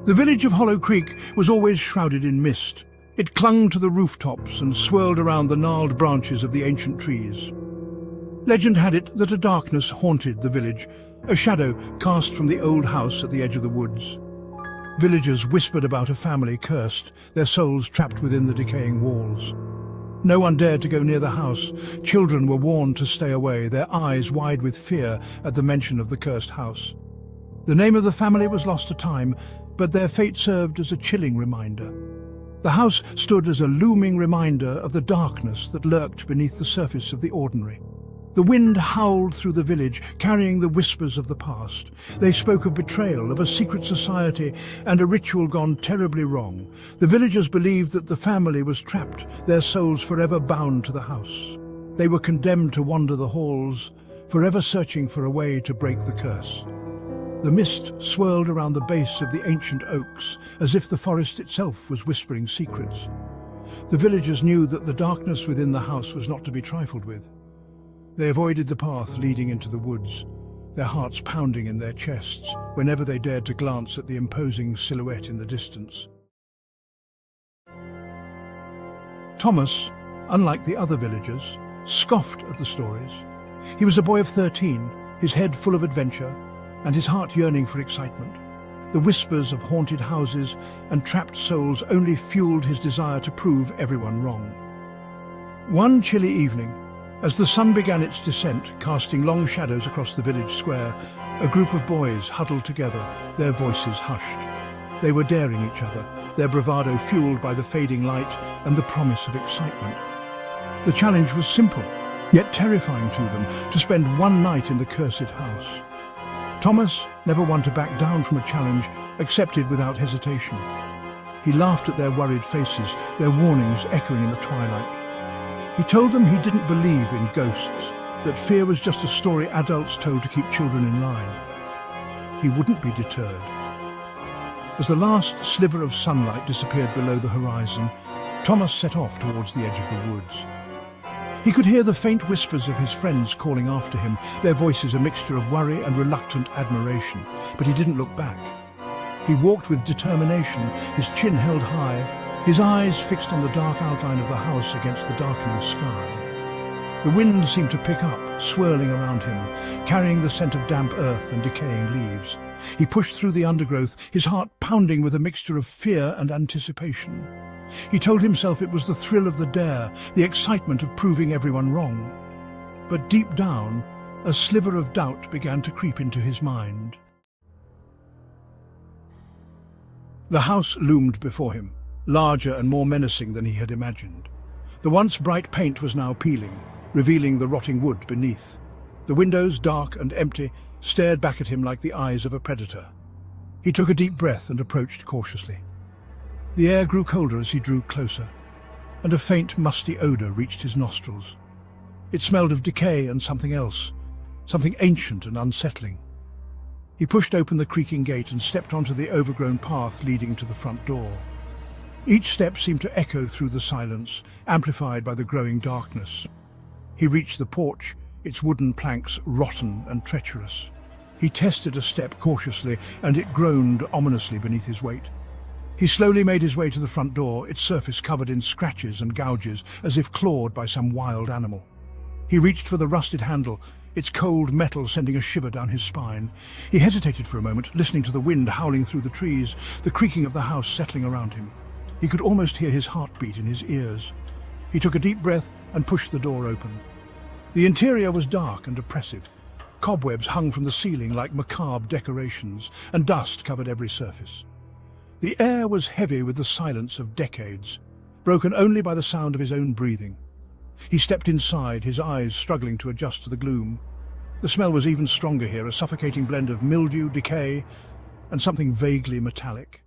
The village of Hollow Creek was always shrouded in mist. It clung to the rooftops and swirled around the gnarled branches of the ancient trees. Legend had it that a darkness haunted the village, a shadow cast from the old house at the edge of the woods. Villagers whispered about a family cursed, their souls trapped within the decaying walls. No one dared to go near the house. Children were warned to stay away, their eyes wide with fear at the mention of the cursed house. The name of the family was lost to time, but their fate served as a chilling reminder. The house stood as a looming reminder of the darkness that lurked beneath the surface of the ordinary. The wind howled through the village, carrying the whispers of the past. They spoke of betrayal, of a secret society, and a ritual gone terribly wrong. The villagers believed that the family was trapped, their souls forever bound to the house. They were condemned to wander the halls, forever searching for a way to break the curse. The mist swirled around the base of the ancient oaks, as if the forest itself was whispering secrets. The villagers knew that the darkness within the house was not to be trifled with. They avoided the path leading into the woods, their hearts pounding in their chests whenever they dared to glance at the imposing silhouette in the distance. Tomas, unlike the other villagers, scoffed at the stories. He was a boy of 13, his head full of adventure, and his heart yearning for excitement. The whispers of haunted houses and trapped souls only fueled his desire to prove everyone wrong. One chilly evening, as the sun began its descent, casting long shadows across the village square, a group of boys huddled together, their voices hushed. They were daring each other, their bravado fueled by the fading light and the promise of excitement. The challenge was simple, yet terrifying to them, to spend one night in the cursed house. Tomas, never one to back down from a challenge, accepted without hesitation. He laughed at their worried faces, their warnings echoing in the twilight. He told them he didn't believe in ghosts, that fear was just a story adults told to keep children in line. He wouldn't be deterred. As the last sliver of sunlight disappeared below the horizon, Tomas set off towards the edge of the woods. He could hear the faint whispers of his friends calling after him, their voices a mixture of worry and reluctant admiration, but he didn't look back. He walked with determination, his chin held high, his eyes fixed on the dark outline of the house against the darkening sky. The wind seemed to pick up, swirling around him, carrying the scent of damp earth and decaying leaves. He pushed through the undergrowth, his heart pounding with a mixture of fear and anticipation. He told himself it was the thrill of the dare, the excitement of proving everyone wrong. But deep down, a sliver of doubt began to creep into his mind. The house loomed before him, larger and more menacing than he had imagined. The once bright paint was now peeling, revealing the rotting wood beneath. The windows, dark and empty, stared back at him like the eyes of a predator. He took a deep breath and approached cautiously. The air grew colder as he drew closer, and a faint, musty odor reached his nostrils. It smelled of decay and something else, something ancient and unsettling. He pushed open the creaking gate and stepped onto the overgrown path leading to the front door. Each step seemed to echo through the silence, amplified by the growing darkness. He reached the porch, its wooden planks rotten and treacherous. He tested a step cautiously, and it groaned ominously beneath his weight. He slowly made his way to the front door, its surface covered in scratches and gouges, as if clawed by some wild animal. He reached for the rusted handle, its cold metal sending a shiver down his spine. He hesitated for a moment, listening to the wind howling through the trees, the creaking of the house settling around him. He could almost hear his heartbeat in his ears. He took a deep breath and pushed the door open. The interior was dark and oppressive. Cobwebs hung from the ceiling like macabre decorations, and dust covered every surface. The air was heavy with the silence of decades, broken only by the sound of his own breathing. He stepped inside, his eyes struggling to adjust to the gloom. The smell was even stronger here, a suffocating blend of mildew, decay, and something vaguely metallic.